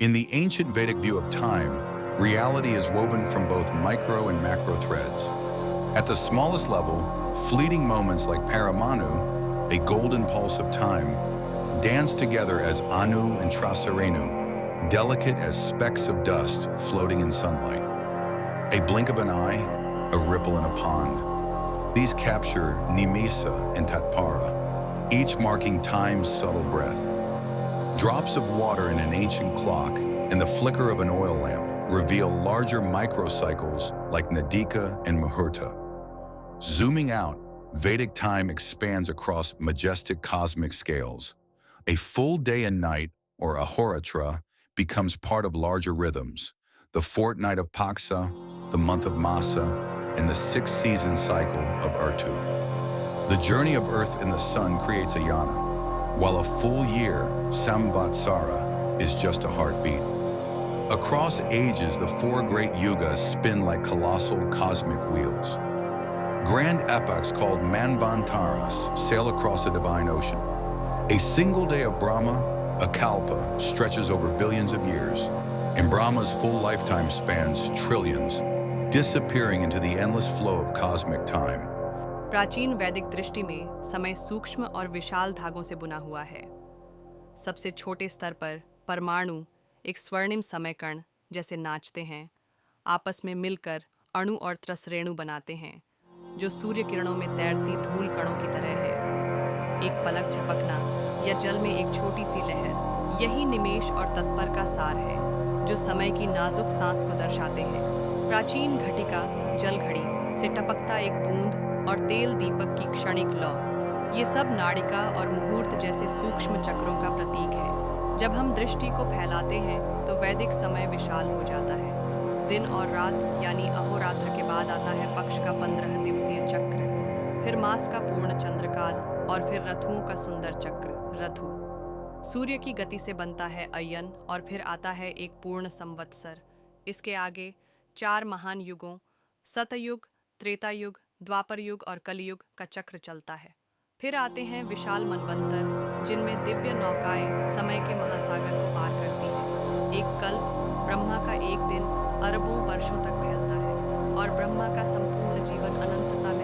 In the ancient Vedic view of time, reality is woven from both micro and macro threads. At the smallest level, fleeting moments like Paramanu, a golden pulse of time, dance together as Anu and Trasarenu, delicate as specks of dust floating in sunlight. A blink of an eye, a ripple in a pond. These capture Nimesa and Tatpara, each marking time's subtle breath. Drops of water in an ancient clock and the flicker of an oil lamp reveal larger microcycles like Nadika and Muhurta. Zooming out, Vedic time expands across majestic cosmic scales. A full day and night, or Ahoratra, becomes part of larger rhythms. The fortnight of Paksa, the month of Masa, and the six-season cycle of Urtu. The journey of Earth and the Sun creates a yana, while a full year, Samvatsara, is just a heartbeat. Across ages, the four great yugas spin like colossal cosmic wheels. Grand epochs called Manvantaras sail across the divine ocean. A single day of Brahma, a kalpa, stretches over billions of years, and Brahma's full lifetime spans trillions, disappearing into the endless flow of cosmic time. प्राचीन वैदिक दृष्टि में समय सूक्ष्म और विशाल धागों से बुना हुआ है। सबसे छोटे स्तर पर परमाणु एक स्वर्णिम समय कण जैसे नाचते हैं, आपस में मिलकर अणु और त्रसरेणु बनाते हैं, जो सूर्य किरणों में तैरती धूल कणों की तरह है। एक पलक झपकना या जल में एक छोटी सी लहर, यही निमेष और तत्पर का सार है, जो समय की नाजुक सांस को दर्शाते हैं। प्राचीन घटिका जल घड़ी से टपकता एक बूंद और तेल दीपक की क्षणिक लौ, ये सब नाड़िका और मुहूर्त जैसे सूक्ष्म चक्रों का प्रतीक है। जब हम दृष्टि को फैलाते हैं तो वैदिक समय विशाल हो जाता है। दिन और रात यानी अहोरात्र के बाद आता है पक्ष का 15 दिवसीय चक्र, फिर मास का पूर्ण चंद्रकाल और फिर ऋतुओं का सुंदर चक्र ऋतु। सूर्य की गति से बनता है अयन और फिर आता है एक पूर्ण संवत्सर। इसके आगे 4 महान युगों सतयुग, त्रेता युग, द्वापर युग और कलयुग का चक्र चलता है। फिर आते हैं विशाल मनवंतर, जिनमें दिव्य नौकाएं समय के महासागर को पार करती हैं। एक कल्प, ब्रह्मा का एक दिन अरबों वर्षों तक फैलता है और ब्रह्मा का संपूर्ण जीवन अनंतता में